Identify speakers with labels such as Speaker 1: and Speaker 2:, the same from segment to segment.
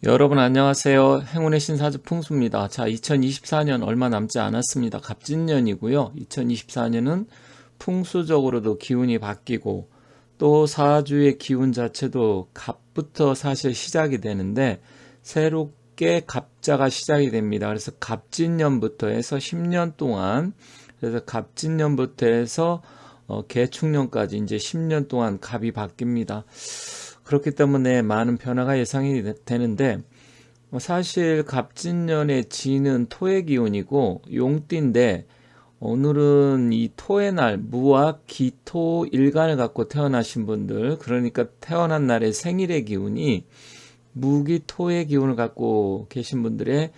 Speaker 1: 여러분 안녕하세요. 행운의 신사주 풍수입니다. 자, 2024년 얼마 남지 않았습니다. 갑진년이고요. 2024년은 풍수적으로도 기운이 바뀌고 또 사주의 기운 자체도 갑부터 사실 시작이 되는데 새롭게 갑자가 시작이 됩니다. 그래서 갑진년부터 해서 10년 동안 그래서 갑진년부터 해서 개축년까지 이제 10년 동안 갑이 바뀝니다. 그렇기 때문에 많은 변화가 예상이 되는데 사실 갑진년의 지는 토의 기운이고 용띠인데 오늘은 이 토의 날 무와 기토 일간을 갖고 태어나신 분들, 그러니까 태어난 날의 생일의 기운이 무기토의 기운을 갖고 계신 분들의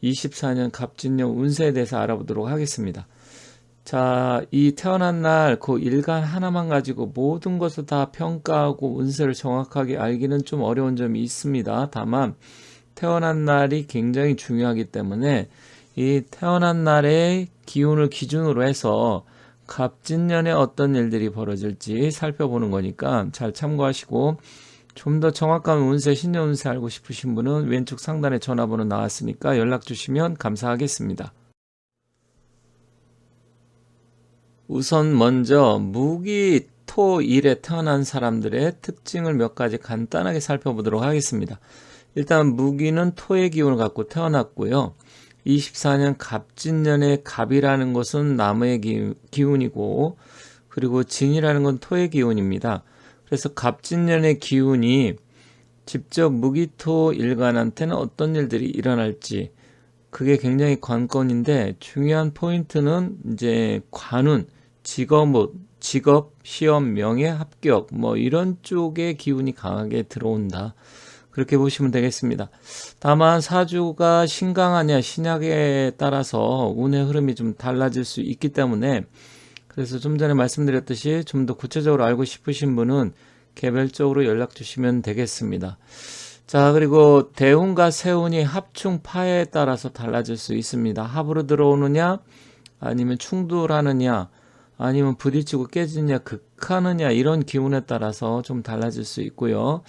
Speaker 1: 24년 갑진년 운세에 대해서 알아보도록 하겠습니다. 자, 이 태어난 날 그 일간 하나만 가지고 모든 것을 다 평가하고 운세를 정확하게 알기는 좀 어려운 점이 있습니다. 다만 태어난 날이 굉장히 중요하기 때문에 이 태어난 날의 기운을 기준으로 해서 갑진년에 어떤 일들이 벌어질지 살펴보는 거니까 잘 참고하시고, 좀 더 정확한 운세, 신년 운세 알고 싶으신 분은 왼쪽 상단에 전화번호 나왔으니까 연락 주시면 감사하겠습니다. 우선 먼저 무기 토일에 태어난 사람들의 특징을 몇 가지 간단하게 살펴보도록 하겠습니다. 일단 무기는 토의 기운을 갖고 태어났고요. 24년 갑진년의 갑이라는 것은 나무의 기운이고, 그리고 진이라는 건 토의 기운입니다. 그래서 갑진년의 기운이 직접 무기토 일간한테는 어떤 일들이 일어날지, 그게 굉장히 관건인데, 중요한 포인트는 이제 관운, 직업, 시험, 명예, 합격 이런 쪽의 기운이 강하게 들어온다. 그렇게 보시면 되겠습니다. 다만 사주가 신강하냐 신약에 따라서 운의 흐름이 좀 달라질 수 있기 때문에, 그래서 좀 전에 말씀드렸듯이 좀 더 구체적으로 알고 싶으신 분은 개별적으로 연락 주시면 되겠습니다. 자, 그리고 대운과 세운이 합충파에 따라서 달라질 수 있습니다. 합으로 들어오느냐 아니면 충돌하느냐 아니면 부딪히고 깨지느냐 극하느냐, 이런 기운에 따라서 좀 달라질 수 있고요.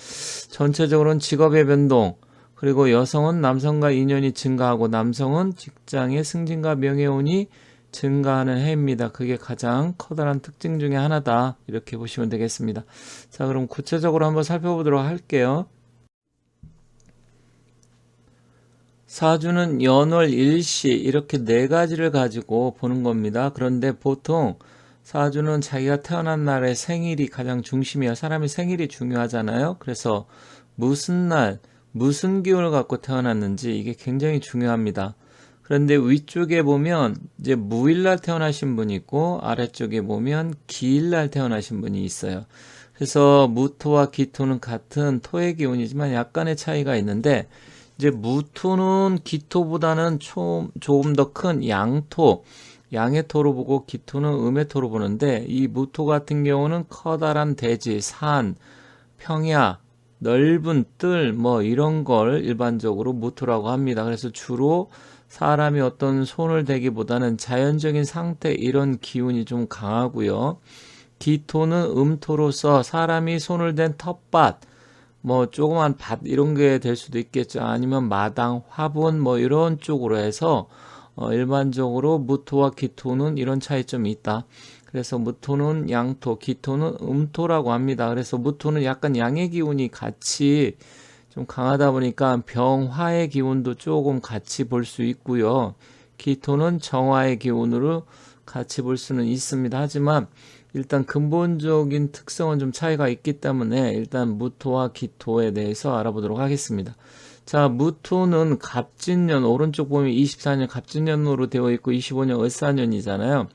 Speaker 1: 전체적으로는 직업의 변동, 그리고 여성은 남성과 인연이 증가하고 남성은 직장의 승진과 명예운이 증가하는 해입니다. 그게 가장 커다란 특징 중에 하나다, 이렇게 보시면 되겠습니다. 자, 그럼 구체적으로 한번 살펴보도록 할게요. 사주는 연월 일시 이렇게 네 가지를 가지고 보는 겁니다. 그런데 보통 사주는 자기가 태어난 날의 생일이 가장 중심이야. 사람이 생일이 중요하잖아요. 그래서 무슨 날, 무슨 기운을 갖고 태어났는지 이게 굉장히 중요합니다. 그런데 위쪽에 보면 이제 무일날 태어나신 분이 있고 아래쪽에 보면 기일날 태어나신 분이 있어요. 그래서 무토와 기토는 같은 토의 기운이지만 약간의 차이가 있는데, 이제 무토는 기토보다는 조금 더 큰 양토, 양의 토로 보고 기토는 음의 토로 보는데, 이 무토 같은 경우는 커다란 대지, 산, 평야, 넓은 뜰 이런 걸 일반적으로 무토라고 합니다. 그래서 주로 사람이 어떤 손을 대기보다는 자연적인 상태, 이런 기운이 좀 강하고요. 기토는 음토로서 사람이 손을 댄 텃밭, 조그만 밭 이런 게 될 수도 있겠죠. 아니면 마당, 화분 이런 쪽으로 해서 일반적으로 무토와 기토는 이런 차이점이 있다. 그래서 무토는 양토, 기토는 음토라고 합니다. 그래서 무토는 약간 양의 기운이 같이 좀 강하다 보니까 병화의 기운도 조금 같이 볼 수 있고요. 기토는 정화의 기운으로 같이 볼 수는 있습니다. 하지만 일단 근본적인 특성은 좀 차이가 있기 때문에 일단 무토와 기토에 대해서 알아보도록 하겠습니다. 자, 무토는 갑진년, 오른쪽 보면 24년 갑진년으로 되어 있고 25년 을사년이잖아요.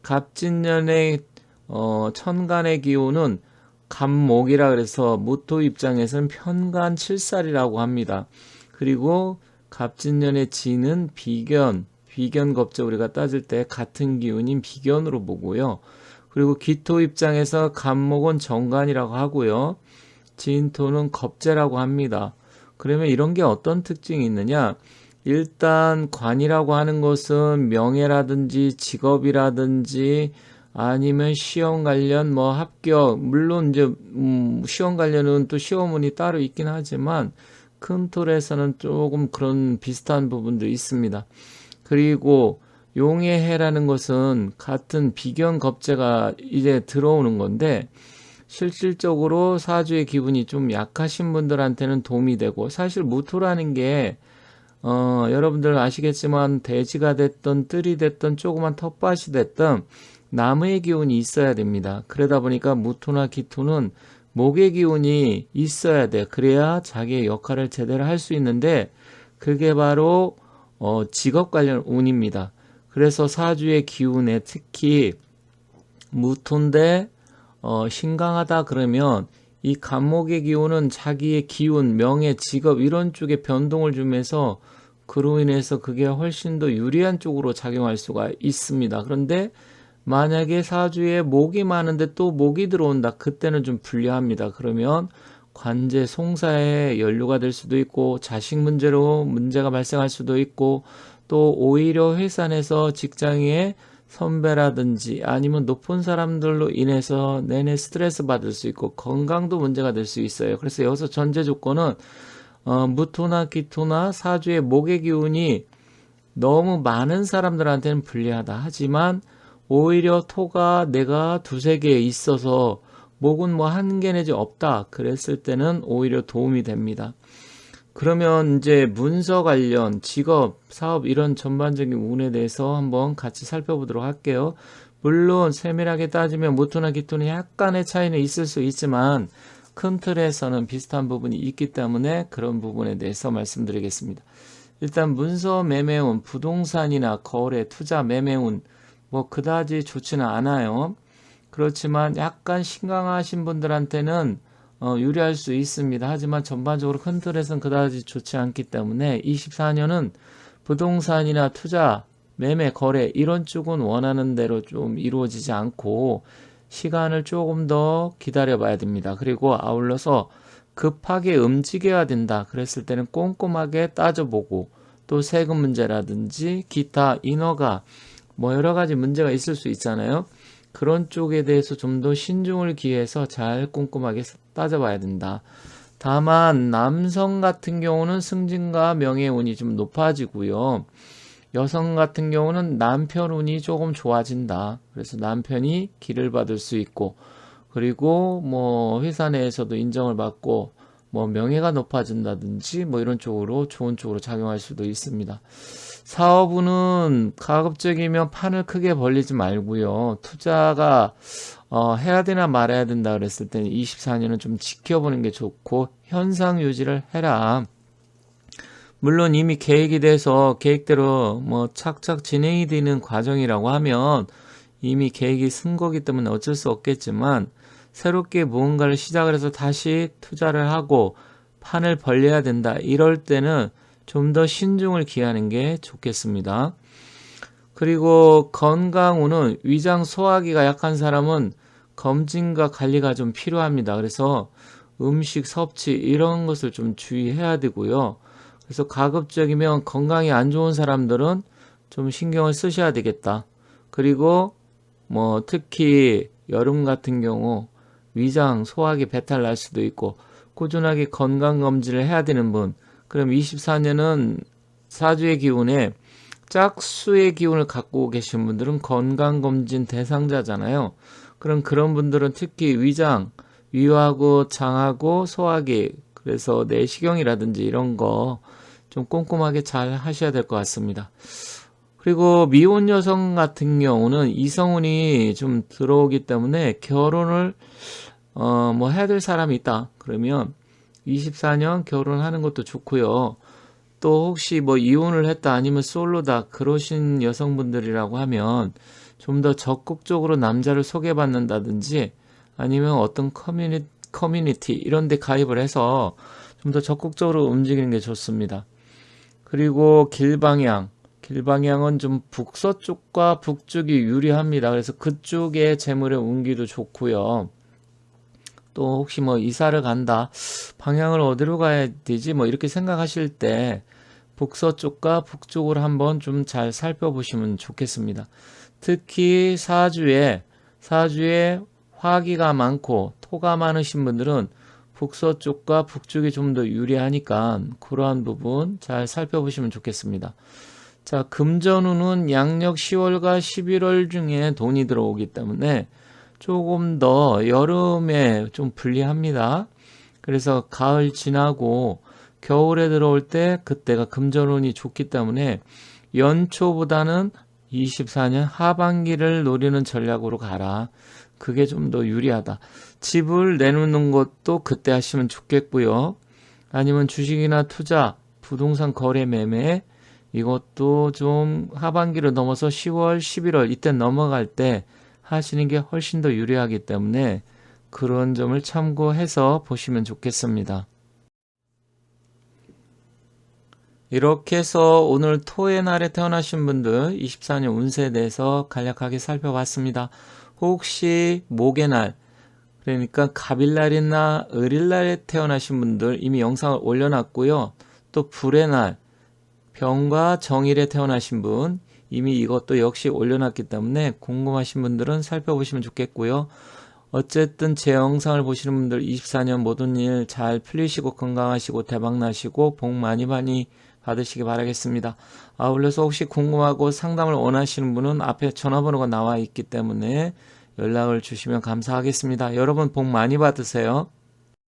Speaker 1: 갑진년의 천간의 기운은 갑목이라 그래서 무토 입장에서는 편간 7살이라고 합니다. 그리고 갑진년의 지는 비견겁죠. 우리가 따질 때 같은 기운인 비견으로 보고요. 그리고 기토 입장에서 갑목은 정관이라고 하고요. 진토는 겁재라고 합니다. 그러면 이런 게 어떤 특징이 있느냐? 일단 관이라고 하는 것은 명예라든지 직업이라든지 아니면 시험 관련 합격, 물론 이제 시험 관련은 또 시험운이 따로 있긴 하지만 큰 틀에서는 조금 그런 비슷한 부분도 있습니다. 그리고 용의 해라는 것은 같은 비견겁재가 이제 들어오는 건데, 실질적으로 사주의 기분이 좀 약하신 분들한테는 도움이 되고, 사실 무토라는 게 여러분들 아시겠지만 돼지가 됐든 뜰이 됐든 조그만 텃밭이 됐든 나무의 기운이 있어야 됩니다. 그러다 보니까 무토나 기토는 목의 기운이 있어야 돼. 그래야 자기의 역할을 제대로 할 수 있는데, 그게 바로 직업 관련 운입니다. 그래서 사주의 기운에 특히 무토인데 신강하다 그러면 이 간목의 기운은 자기의 기운, 명예, 직업 이런 쪽에 변동을 주면서 그로 인해서 그게 훨씬 더 유리한 쪽으로 작용할 수가 있습니다. 그런데 만약에 사주에 목이 많은데 또 목이 들어온다. 그때는 좀 불리합니다. 그러면 관제 송사에 연루가 될 수도 있고 자식 문제로 문제가 발생할 수도 있고, 또 오히려 회사 내에서 직장에 선배라든지 아니면 높은 사람들로 인해서 내내 스트레스 받을 수 있고 건강도 문제가 될 수 있어요. 그래서 여기서 전제 조건은 무토나 기토나 사주의 목의 기운이 너무 많은 사람들한테는 불리하다. 하지만 오히려 토가 내가 두세 개 있어서 목은 뭐 한 개 내지 없다. 그랬을 때는 오히려 도움이 됩니다. 그러면 이제 문서 관련 직업, 사업 이런 전반적인 운에 대해서 한번 같이 살펴보도록 할게요. 물론 세밀하게 따지면 무토나 기토는 약간의 차이는 있을 수 있지만 큰 틀에서는 비슷한 부분이 있기 때문에 그런 부분에 대해서 말씀드리겠습니다. 일단 문서 매매운, 부동산이나 거래, 투자 매매운 뭐 그다지 좋지는 않아요. 그렇지만 약간 신강하신 분들한테는 유리할 수 있습니다. 하지만 전반적으로 큰 틀에서는 그다지 좋지 않기 때문에 24년은 부동산이나 투자, 매매, 거래 이런 쪽은 원하는 대로 좀 이루어지지 않고 시간을 조금 더 기다려 봐야 됩니다. 그리고 아울러서 급하게 움직여야 된다. 그랬을 때는 꼼꼼하게 따져보고, 또 세금 문제라든지 기타 인허가 뭐 여러 가지 문제가 있을 수 있잖아요. 그런 쪽에 대해서 좀 더 신중을 기해서 잘 꼼꼼하게 따져봐야 된다. 다만 남성 같은 경우는 승진과 명예운이 좀 높아지고요. 여성 같은 경우는 남편 운이 조금 좋아진다. 그래서 남편이 기를 받을 수 있고, 그리고 뭐 회사 내에서도 인정을 받고 뭐 명예가 높아진다든지 뭐 이런 쪽으로 좋은 쪽으로 작용할 수도 있습니다. 사업운은 가급적이면 판을 크게 벌리지 말고요. 투자가 해야 되나 말아야 된다 그랬을 때는 24년은 좀 지켜보는 게 좋고 현상 유지를 해라. 물론 이미 계획이 돼서 계획대로 뭐 착착 진행이 되는 과정이라고 하면 이미 계획이 쓴 거기 때문에 어쩔 수 없겠지만, 새롭게 무언가를 시작을 해서 다시 투자를 하고 판을 벌려야 된다. 이럴 때는 좀 더 신중을 기하는 게 좋겠습니다. 그리고 건강운은 위장 소화기가 약한 사람은 검진과 관리가 좀 필요합니다. 그래서 음식 섭취 이런 것을 좀 주의해야 되고요. 그래서 가급적이면 건강이 안 좋은 사람들은 좀 신경을 쓰셔야 되겠다. 그리고 뭐 특히 여름 같은 경우 위장 소화기 배탈 날 수도 있고 꾸준하게 건강검진을 해야 되는 분, 그럼 24년은 사주의 기운에 짝수의 기운을 갖고 계신 분들은 건강검진 대상자잖아요. 그럼 그런 분들은 특히 위장, 위하고 장하고 소화기, 그래서 내시경이라든지 이런 거 좀 꼼꼼하게 잘 하셔야 될 것 같습니다. 그리고 미혼 여성 같은 경우는 이성운이 좀 들어오기 때문에 결혼을 뭐 해야 될 사람이 있다. 그러면 24년 결혼하는 것도 좋고요. 또 혹시 뭐 이혼을 했다 아니면 솔로다 그러신 여성분들이라고 하면 좀 더 적극적으로 남자를 소개받는다든지 아니면 어떤 커뮤니티 이런 데 가입을 해서 좀 더 적극적으로 움직이는 게 좋습니다. 그리고 길방향은 좀 북서쪽과 북쪽이 유리합니다. 그래서 그쪽에 재물의 운기도 좋고요. 또 혹시 뭐 이사를 간다, 방향을 어디로 가야 되지 뭐 이렇게 생각하실 때 북서쪽과 북쪽을 한번 좀 잘 살펴보시면 좋겠습니다. 특히 사주에 화기가 많고 토가 많으신 분들은 북서쪽과 북쪽이 좀 더 유리하니까 그러한 부분 잘 살펴보시면 좋겠습니다. 자, 금전운은 양력 10월과 11월 중에 돈이 들어오기 때문에 조금 더 여름에 좀 불리합니다. 그래서 가을 지나고 겨울에 들어올 때 그때가 금전운이 좋기 때문에 연초보다는 24년 하반기를 노리는 전략으로 가라. 그게 좀 더 유리하다. 집을 내놓는 것도 그때 하시면 좋겠고요. 아니면 주식이나 투자, 부동산 거래 매매 이것도 좀 하반기를 넘어서 10월, 11월 이때 넘어갈 때 하시는 게 훨씬 더 유리하기 때문에 그런 점을 참고해서 보시면 좋겠습니다. 이렇게 해서 오늘 토의 날에 태어나신 분들 24년 운세에 대해서 간략하게 살펴봤습니다. 혹시 목의 날, 그러니까 갑일날이나 을일날에 태어나신 분들 이미 영상을 올려놨고요. 또 불의 날, 병과 정일에 태어나신 분 이미 이것도 역시 올려놨기 때문에 궁금하신 분들은 살펴보시면 좋겠고요. 어쨌든 제 영상을 보시는 분들 24년 모든 일 잘 풀리시고 건강하시고 대박나시고 복 많이 많이 받으시기 바라겠습니다. 아울러서 혹시 궁금하고 상담을 원하시는 분은 앞에 전화번호가 나와 있기 때문에 연락을 주시면 감사하겠습니다. 여러분 복 많이 받으세요.